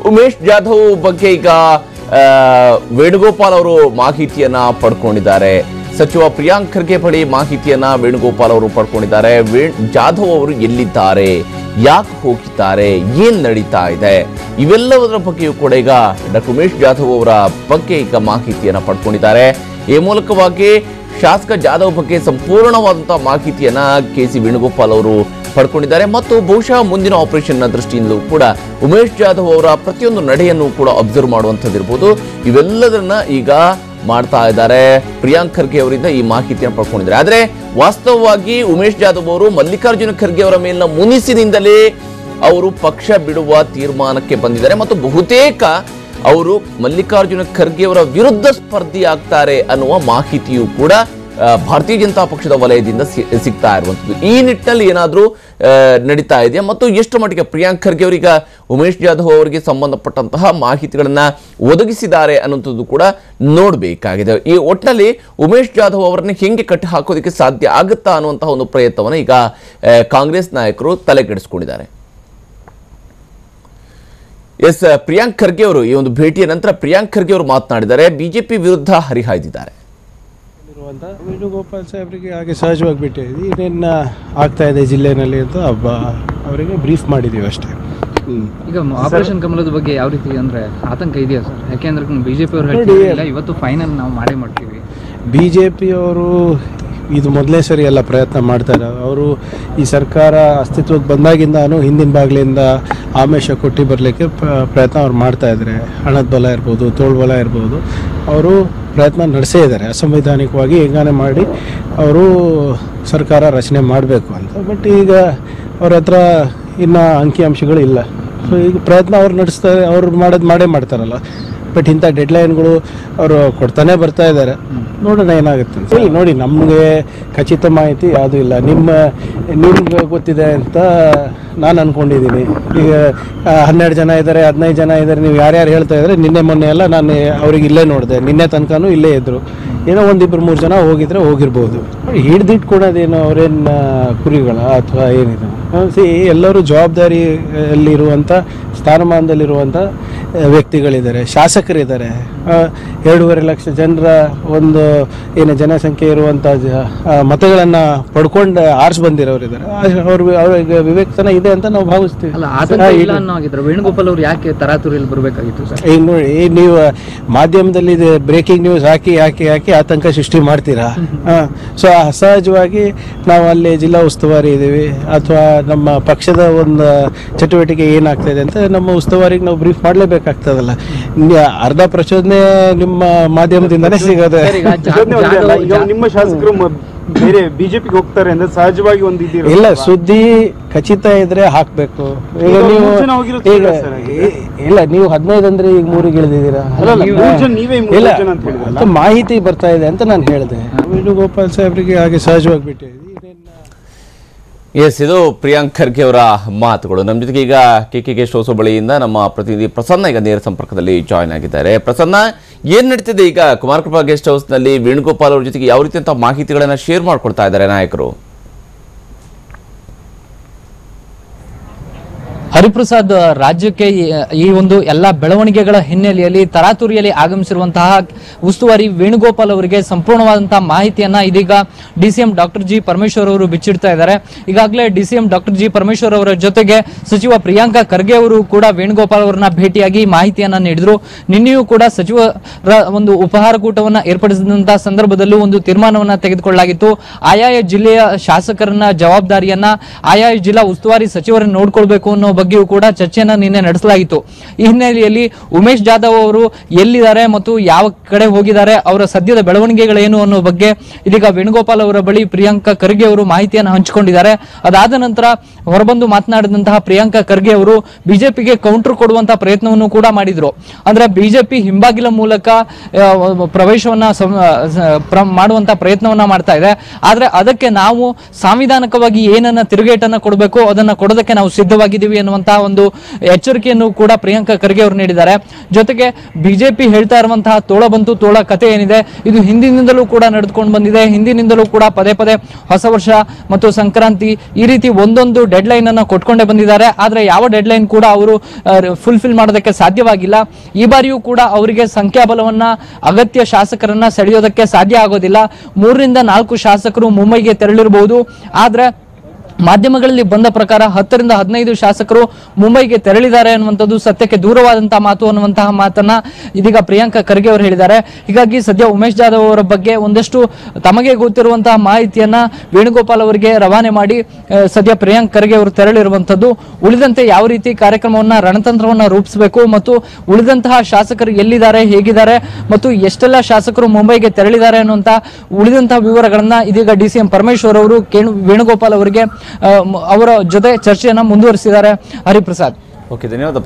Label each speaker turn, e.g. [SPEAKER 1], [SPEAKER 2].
[SPEAKER 1] ಉಮೇಶ್ ಜಾಧವ್ ಬಗ್ಗೆ ಈಗ ವೇಣುಗೋಪಾಲ್ ಅವರು ಮಾಹಿತಿಯನ್ನ ಪಡ್ಕೊಂಡಿದ್ದಾರೆ. ಸಚಿವ ಪ್ರಿಯಾಂಕ್ ಖರ್ಗೆ ಬಳಿ ಮಾಹಿತಿಯನ್ನ ವೇಣುಗೋಪಾಲ್ ಅವರು ಪಡ್ಕೊಂಡಿದ್ದಾರೆ. ಜಾಧವ್ ಅವರು ಎಲ್ಲಿದ್ದಾರೆ, ಯಾಕೆ ಹೋಗಿದ್ದಾರೆ, ಏನ್ ನಡೀತಾ ಇದೆ, ಇವೆಲ್ಲದರ ಬಗ್ಗೆಯೂ ಕೂಡ ಈಗ ಡಾಕ್ಟರ್ ಉಮೇಶ್ ಜಾಧವ್ ಅವರ ಬಗ್ಗೆ ಈಗ ಮಾಹಿತಿಯನ್ನ ಪಡ್ಕೊಂಡಿದ್ದಾರೆ. ಈ ಮೂಲಕವಾಗಿ ಶಾಸಕ ಜಾಧವ್ ಬಗ್ಗೆ ಸಂಪೂರ್ಣವಾದಂತಹ ಮಾಹಿತಿಯನ್ನ ಕೆ.ಸಿ. ವೇಣುಗೋಪಾಲ್ ಅವರು ಪಡ್ಕೊಂಡಿದ್ದಾರೆ. ಮತ್ತು ಬಹುಶಃ ಮುಂದಿನ ಆಪರೇಷನ್ ನ ದೃಷ್ಟಿಯಿಂದಲೂ ಕೂಡ ಉಮೇಶ್ ಜಾಧವ್ ಅವರ ಪ್ರತಿಯೊಂದು ನಡೆಯನ್ನು ಕೂಡ ಅಬ್ಸರ್ವ್ ಮಾಡುವಂತದ್ದಿರಬಹುದು. ಇವೆಲ್ಲದನ್ನ ಈಗ ಮಾಡ್ತಾ ಇದ್ದಾರೆ. ಪ್ರಿಯಾಂಕ್ ಖರ್ಗೆ ಅವರಿಂದ ಈ ಮಾಹಿತಿಯನ್ನು ಪಡ್ಕೊಂಡಿದ್ದಾರೆ. ಆದ್ರೆ ವಾಸ್ತವವಾಗಿ ಉಮೇಶ್ ಜಾಧವ್ ಅವರು ಮಲ್ಲಿಕಾರ್ಜುನ ಖರ್ಗೆ ಅವರ ಮೇಲಿನ ಮುನಿಸಿನಿಂದಲೇ ಅವರು ಪಕ್ಷ ಬಿಡುವ ತೀರ್ಮಾನಕ್ಕೆ ಬಂದಿದ್ದಾರೆ ಮತ್ತು ಬಹುತೇಕ ಅವರು ಮಲ್ಲಿಕಾರ್ಜುನ ಖರ್ಗೆ ಅವರ ವಿರುದ್ಧ ಸ್ಪರ್ಧಿ ಆಗ್ತಾರೆ ಅನ್ನುವ ಮಾಹಿತಿಯು ಕೂಡ ಭಾರತೀಯ ಜನತಾ ಪಕ್ಷದ ವಲಯದಿಂದ ಸಿಗ್ತಾ ಇರುವಂತದ್ದು. ಈ ನಿಟ್ಟಿನಲ್ಲಿ ಏನಾದ್ರೂ ನಡೀತಾ ಇದೆಯಾ ಮತ್ತು ಎಷ್ಟು ಮಟ್ಟಿಗೆ ಪ್ರಿಯಾಂಕ್ ಖರ್ಗೆ ಅವರೀಗ ಉಮೇಶ್ ಜಾಧವ್ ಅವರಿಗೆ ಸಂಬಂಧಪಟ್ಟಂತಹ ಮಾಹಿತಿಗಳನ್ನ ಒದಗಿಸಿದ್ದಾರೆ ಅನ್ನುವಂಥದ್ದು ಕೂಡ ನೋಡಬೇಕಾಗಿದೆ. ಈ ಒಟ್ಟಿನಲ್ಲಿ ಉಮೇಶ್ ಜಾಧವ್ ಅವರನ್ನ ಹೆಂಗೆ ಕಟ್ಟಿ ಹಾಕೋದಕ್ಕೆ ಸಾಧ್ಯ ಆಗುತ್ತಾ ಅನ್ನುವಂತಹ ಒಂದು ಪ್ರಯತ್ನವನ್ನು ಈಗ ಕಾಂಗ್ರೆಸ್ ನಾಯಕರು ತಲೆಕೆಡಿಸಿಕೊಂಡಿದ್ದಾರೆ. ಎಸ್, ಪ್ರಿಯಾಂಕ್ ಖರ್ಗೆ ಅವರು ಈ ಒಂದು ಭೇಟಿಯ ನಂತರ ಪ್ರಿಯಾಂಕ್ ಖರ್ಗೆ ಅವರು ಮಾತನಾಡಿದ್ದಾರೆ. ಬಿಜೆಪಿ ವಿರುದ್ಧ ಹರಿಹಾಯ್ದಿದ್ದಾರೆ.
[SPEAKER 2] ವೇಣುಗೋಪಾಲ್ ಸಾಹೇಬರಿಗೆ ಹಾಗೆ ಸಹಜವಾಗಿ ಬಿಟ್ಟಿದ್ದೀವಿ, ಇನ್ನೇನು ಆಗ್ತಾ ಇದೆ ಜಿಲ್ಲೆನಲ್ಲಿ ಅಂತ ಅವರಿಗೆ ಬ್ರೀಫ್ ಮಾಡಿದ್ದೀವಿ ಅಷ್ಟೇ.
[SPEAKER 3] ಈಗ ಆಪರೇಷನ್ ಕಮಲದ ಬಗ್ಗೆ ಯಾವ ರೀತಿ ಅಂದ್ರೆ ಆತಂಕ ಇದೆಯಾ ಸರ್? ಯಾಕೆಂದ್ರೆ ಬಿಜೆಪಿ ಅವರು ಹೇಳ್ತಿಲ್ಲ ಇವತ್ತು ಫೈನಲ್ ನಾವು ಮಾಡೇ ಮಾಡ್ತೀವಿ.
[SPEAKER 2] ಬಿಜೆಪಿ ಅವರು ಇದು ಮೊದಲೇ ಸರಿ ಎಲ್ಲ ಪ್ರಯತ್ನ ಮಾಡ್ತಾರೆ. ಅವರು ಈ ಸರ್ಕಾರ ಅಸ್ತಿತ್ವಕ್ಕೆ ಬಂದಾಗಿಂದಾನು ಹಿಂದಿನ ಬಾಗಿಲಿಂದ ಆಮಿಷ ಕೊಟ್ಟು ಬರಲಿಕ್ಕೆ ಪ್ರಯತ್ನ ಅವ್ರು ಮಾಡ್ತಾ ಇದ್ದಾರೆ. ಹಣದ ಬಲ ಇರ್ಬೋದು, ತೋಳು ಬಲ ಇರ್ಬೋದು, ಅವರು ಪ್ರಯತ್ನ ನಡೆಸೇ ಇದ್ದಾರೆ. ಅಸಂವಿಧಾನಿಕವಾಗಿ ಹೇಗಾನೆ ಮಾಡಿ ಅವರು ಸರ್ಕಾರ ರಚನೆ ಮಾಡಬೇಕು ಅಂತ. ಬಟ್ ಈಗ ಅವ್ರ ಹತ್ರ ಇನ್ನೂ ಅಂಕಿಅಂಶಗಳು ಇಲ್ಲ. ಸೊ ಈಗ ಪ್ರಯತ್ನ ಅವ್ರು ನಡೆಸ್ತಾರೆ, ಅವ್ರು ಮಾಡೇ ಮಾಡ್ತಾರಲ್ಲ. ಬಟ್ ಇಂಥ ಡೆಡ್ಲೈನ್ಗಳು ಅವರು ಕೊಡ್ತಾನೆ ಬರ್ತಾ ಇದ್ದಾರೆ. ನೋಡೋಣ ಏನಾಗುತ್ತೆ ಅಂತ. ನೋಡಿ, ನಮಗೆ ಖಚಿತ ಮಾಹಿತಿ ಯಾವುದೂ ಇಲ್ಲ. ನಿಮ್ಗೆ ಗೊತ್ತಿದೆ ಅಂತ ನಾನು ಅಂದ್ಕೊಂಡಿದ್ದೀನಿ. ಈಗ 12 ಜನ ಇದ್ದಾರೆ, 15 ಜನ ಇದ್ದಾರೆ, ನೀವು ಯಾರ್ಯಾರು ಹೇಳ್ತಾ ಇದ್ದಾರೆ. ನಿನ್ನೆ ಮೊನ್ನೆ ಎಲ್ಲ ನಾನು ಅವ್ರಿಗೆ ಇಲ್ಲೇ ನೋಡಿದೆ. ನಿನ್ನೆ ತನಕನೂ ಇಲ್ಲೇ ಇದ್ದರು. ಏನೋ 1-2-3 ಜನ ಹೋಗಿದ್ರೆ ಹೋಗಿರ್ಬೋದು. ಹಿಡ್ದಿಟ್ಕೊಳೋದೇನು ಅವರೇನು ಕುರಿಗಳ ಅಥವಾ ಏನಿದೆ? ಎಲ್ಲರೂ ಜವಾಬ್ದಾರಿಯಲ್ಲಿರುವಂಥ ಸ್ಥಾನಮಾನದಲ್ಲಿರುವಂಥ ವ್ಯಕ್ತಿಗಳಿದ್ದಾರೆ, ಶಾಸಕರಿದ್ದಾರೆ. 2.5 ಲಕ್ಷ ಜನರ ಒಂದು ಜನಸಂಖ್ಯೆ ಇರುವಂಥ ಮತಗಳನ್ನು ಪಡ್ಕೊಂಡು ಆರಿಸಿ ಬಂದಿರೋರಿದ್ದಾರೆ. ಅವ್ರಿಗೆ ವಿವೇಚನೆ ಇದೆ ಅಂತ ನಾವು ಭಾವಿಸ್ತೀವಿ.
[SPEAKER 3] ವೇಣುಗೋಪಾಲ್ ಅವರು ಯಾಕೆ ತರಾತುರಿಯಲ್ಲಿ ಬರಬೇಕಾಗಿತ್ತು ಸರ್?
[SPEAKER 2] ಈಗ ನೋಡಿ, ನೀವು ಮಾಧ್ಯಮದಲ್ಲಿ ಬ್ರೇಕಿಂಗ್ ನ್ಯೂಸ್ ಹಾಕಿ ಆತಂಕ ಸೃಷ್ಟಿ ಮಾಡ್ತೀರಾ. ಸೊ ಅಸಹಜವಾಗಿ ನಾವು ಅಲ್ಲಿ ಜಿಲ್ಲಾ ಉಸ್ತುವಾರಿ ಇದ್ದೀವಿ ಅಥವಾ ನಮ್ಮ ಪಕ್ಷದ ಒಂದು ಚಟುವಟಿಕೆ ಏನಾಗ್ತಾ ಇದೆ ಅಂತ ನಮ್ಮ ಉಸ್ತುವಾರಿಗೆ ನಾವು ಬ್ರೀಫ್ ಮಾಡಲೇಬೇಕಾಗ್ತದಲ್ಲ. ಅರ್ಧ ಪ್ರಚೋದನೆ ನಿಮ್ಮ ಮಾಧ್ಯಮದಿಂದನೇ ಸಿಗೋದೆ.
[SPEAKER 4] ನಿಮ್ಮ ಶಾಸಕರು ಬೇರೆ ಬಿಜೆಪಿಗೆ ಹೋಗ್ತಾರೆ ಅಂದ್ರೆ ಸಹಜವಾಗಿ ಒಂದು
[SPEAKER 2] ಇಲ್ಲ, ಸುದ್ದಿ ಖಚಿತ ಇದ್ರೆ ಹಾಕ್ಬೇಕು. ಈಗ ನೀವು ಇಲ್ಲ, ನೀವು 15 ಅಂದ್ರೆ ಈಗ 3ಗೆ ಇಳಿದಿದ್ದೀರಾ. ಇಲ್ಲ, ಮಾಹಿತಿ ಬರ್ತಾ ಇದೆ ಅಂತ ನಾನು ಹೇಳಿದೆ. ವೇಣುಗೋಪಾಲ್ ಸಾಹೇಬರಿಗೆ ಹಾಗೆ ಸಹಜವಾಗಿ ಬಿಟ್ಟಿದ್ದೀವಿ.
[SPEAKER 1] ಎಸ್, ಇದು ಪ್ರಿಯಾಂಕ್ ಖರ್ಗೆ ಅವರ ಮಾತುಗಳು. ನಮ್ಮ ಜೊತೆಗೆ ಈಗ ಕೆ ಶೋಸೋ ಬಳಿಯಿಂದ ನಮ್ಮ ಪ್ರತಿನಿಧಿ ಪ್ರಸನ್ನ ಈಗ ನೇರ ಸಂಪರ್ಕದಲ್ಲಿ ಜಾಯ್ನ್ ಆಗಿದ್ದಾರೆ. ಪ್ರಸನ್ನ, ಏನ್ ನಡೀತಿದೆ ಈಗ ಕುಮಾರಕೃಪಾ ಗೆಸ್ಟ್ ಹೌಸ್ ನಲ್ಲಿ? ವೇಣುಗೋಪಾಲ್ ಅವರ ಜೊತೆಗೆ ಯಾವ ರೀತಿಯಂತ ಮಾಹಿತಿಗಳನ್ನ ಶೇರ್ ಮಾಡ್ಕೊಳ್ತಾ ಇದ್ದಾರೆ ನಾಯಕರು?
[SPEAKER 3] ಹರಿಪ್ರಸಾದ್, ರಾಜ್ಯಕ್ಕೆ ಈ ಒಂದು ಎಲ್ಲ ಬೆಳವಣಿಗೆಗಳ ಹಿನ್ನೆಲೆಯಲ್ಲಿ ತರಾತುರಿಯಲ್ಲಿ ಆಗಮಿಸಿರುವಂತಹ ಉಸ್ತುವಾರಿ ವೇಣುಗೋಪಾಲ್ ಅವರಿಗೆ ಸಂಪೂರ್ಣವಾದಂತಹ ಮಾಹಿತಿಯನ್ನ ಇದೀಗ ಡಿಸಿಎಂ ಡಾಕ್ಟರ್ ಜಿ ಪರಮೇಶ್ವರ್ ಅವರು ಬಿಚ್ಚಿಡ್ತಾ ಇದ್ದಾರೆ. ಈಗಾಗಲೇ ಡಿಸಿಎಂ ಡಾಕ್ಟರ್ ಜಿ ಪರಮೇಶ್ವರ್ ಅವರ ಜೊತೆಗೆ ಸಚಿವ ಪ್ರಿಯಾಂಕ ಖರ್ಗೆ ಅವರು ಕೂಡ ವೇಣುಗೋಪಾಲ್ ಅವರನ್ನ ಭೇಟಿಯಾಗಿ ಮಾಹಿತಿಯನ್ನ ನೀಡಿದ್ರು. ನಿನ್ನೆಯೂ ಕೂಡ ಸಚಿವರ ಒಂದು ಉಪಹಾರ ಕೂಟವನ್ನ ಏರ್ಪಡಿಸಿದಂತಹ ಸಂದರ್ಭದಲ್ಲೂ ಒಂದು ತೀರ್ಮಾನವನ್ನ ತೆಗೆದುಕೊಳ್ಳಲಾಗಿತ್ತು. ಆಯಾಯ ಜಿಲ್ಲೆಯ ಶಾಸಕರನ್ನ ಜವಾಬ್ದಾರಿಯನ್ನ ಆಯಾಯ ಜಿಲ್ಲಾ ಉಸ್ತುವಾರಿ ಸಚಿವರನ್ನು ನೋಡ್ಕೊಳ್ಬೇಕು ಅನ್ನೋ ಬಗ್ಗೆಯೂ ಕೂಡ ಚರ್ಚೆಯನ್ನ ನಿನ್ನೆ ನಡೆಸಲಾಗಿತ್ತು. ಈ ಹಿನ್ನೆಲೆಯಲ್ಲಿ ಉಮೇಶ್ ಜಾಧವ್ ಅವರು ಎಲ್ಲಿದ್ದಾರೆ ಮತ್ತು ಯಾವ ಕಡೆ ಹೋಗಿದ್ದಾರೆ, ಅವರ ಸದ್ಯದ ಬೆಳವಣಿಗೆಗಳೇನು ಅನ್ನೋ ಬಗ್ಗೆ ಇದೀಗ ವೇಣುಗೋಪಾಲ್ ಅವರ ಬಳಿ ಪ್ರಿಯಾಂಕ ಖರ್ಗೆ ಅವರು ಮಾಹಿತಿಯನ್ನು ಹಂಚಿಕೊಂಡಿದ್ದಾರೆ. ಅದಾದ ನಂತರ ಹೊರಬಂದು ಮಾತನಾಡಿದಂತಹ ಪ್ರಿಯಾಂಕ ಖರ್ಗೆ ಅವರು ಬಿಜೆಪಿಗೆ ಕೌಂಟರ್ ಕೊಡುವಂತಹ ಪ್ರಯತ್ನವನ್ನು ಕೂಡ ಮಾಡಿದ್ರು. ಅಂದ್ರೆ ಬಿಜೆಪಿ ಹಿಂಬಾಗಿಲ ಮೂಲಕ ಪ್ರವೇಶವನ್ನ ಮಾಡುವಂತಹ ಪ್ರಯತ್ನವನ್ನ ಮಾಡ್ತಾ ಇದೆ. ಆದ್ರೆ ಅದಕ್ಕೆ ನಾವು ಸಾಂವಿಧಾನಿಕವಾಗಿ ಏನನ್ನ ತಿರುಗೇಟನ್ನ ಕೊಡಬೇಕು ಅದನ್ನ ಕೊಡೋದಕ್ಕೆ ನಾವು ಸಿದ್ಧವಾಗಿದ್ದೀವಿ ಅನ್ನುವ ಅನ್ನುವಂತಹ ಒಂದು ಎಚ್ಚರಿಕೆಯನ್ನು ಕೂಡ ಪ್ರಿಯಾಂಕಾ ಖರ್ಗೆ ಅವರು ನೀಡಿದ್ದಾರೆ. ಜೊತೆಗೆ ಬಿಜೆಪಿ ಹೇಳ್ತಾ ಇರುವಂತಹ ತೋಳ ಬಂತು ತೋಳ ಕತೆ ಏನಿದೆ ಇದು ಹಿಂದಿನಿಂದಲೂ ಕೂಡ ನಡೆದುಕೊಂಡು ಬಂದಿದೆ. ಹಿಂದಿನಿಂದಲೂ ಕೂಡ ಪದೇ ಪದೇ ಹೊಸ ವರ್ಷ ಮತ್ತು ಸಂಕ್ರಾಂತಿ ಈ ರೀತಿ ಒಂದೊಂದು ಡೆಡ್ ಲೈನ್ ಅನ್ನು ಕೊಟ್ಕೊಂಡೇ ಬಂದಿದ್ದಾರೆ. ಆದ್ರೆ ಯಾವ ಡೆಡ್ ಲೈನ್ ಕೂಡ ಅವರು ಫುಲ್ಫಿಲ್ ಮಾಡೋದಕ್ಕೆ ಸಾಧ್ಯವಾಗಿಲ್ಲ. ಈ ಬಾರಿಯೂ ಕೂಡ ಅವರಿಗೆ ಸಂಖ್ಯಾಬಲವನ್ನ ಅಗತ್ಯ ಶಾಸಕರನ್ನ ಸೆಳೆಯೋದಕ್ಕೆ ಸಾಧ್ಯ ಆಗೋದಿಲ್ಲ. 3 ರಿಂದ 4 ಶಾಸಕರು ಮುಂಬೈಗೆ ತೆರಳಿರಬಹುದು. ಆದ್ರೆ ಮಾಧ್ಯಮಗಳಲ್ಲಿ ಬಂದ ಪ್ರಕಾರ 10 ರಿಂದ 15 ಶಾಸಕರು ಮುಂಬೈಗೆ ತೆರಳಿದ್ದಾರೆ ಅನ್ನುವಂಥದ್ದು ಸತ್ಯಕ್ಕೆ ದೂರವಾದಂತಹ ಮಾತು ಅನ್ನುವಂತಹ ಮಾತನ್ನ ಇದೀಗ ಪ್ರಿಯಾಂಕಾ ಖರ್ಗೆ ಅವರು ಹೇಳಿದ್ದಾರೆ. ಹೀಗಾಗಿ ಸದ್ಯ ಉಮೇಶ್ ಜಾಧವ್ ಅವರ ಬಗ್ಗೆ ಒಂದಷ್ಟು ತಮಗೆ ಗೊತ್ತಿರುವಂತಹ ಮಾಹಿತಿಯನ್ನ ವೇಣುಗೋಪಾಲ್ ಅವರಿಗೆ ರವಾನೆ ಮಾಡಿ ಸದ್ಯ ಪ್ರಿಯಾಂಕಾ ಖರ್ಗೆ ಅವರು ತೆರಳಿರುವಂತದ್ದು. ಉಳಿದಂತೆ ಯಾವ ರೀತಿ ಕಾರ್ಯಕ್ರಮವನ್ನ ರಣತಂತ್ರವನ್ನ ರೂಪಿಸಬೇಕು ಮತ್ತು ಉಳಿದಂತಹ ಶಾಸಕರು ಎಲ್ಲಿದ್ದಾರೆ ಹೇಗಿದ್ದಾರೆ ಮತ್ತು ಎಷ್ಟೆಲ್ಲ ಶಾಸಕರು ಮುಂಬೈಗೆ ತೆರಳಿದ್ದಾರೆ ಅನ್ನುವಂತ ಉಳಿದಂತಹ ವಿವರಗಳನ್ನ ಇದೀಗ ಡಿಸಿಎಂ ಪರಮೇಶ್ವರ್ ಅವರು ವೇಣುಗೋಪಾಲ್ ಅವರಿಗೆ ಅವರ ಜೊತೆ ಚರ್ಚೆಯನ್ನ ಮುಂದುವರಿಸಿದ್ದಾರೆ. ಹರಿಪ್ರಸಾದ್.
[SPEAKER 1] ಓಕೆ, ಧನ್ಯವಾದ.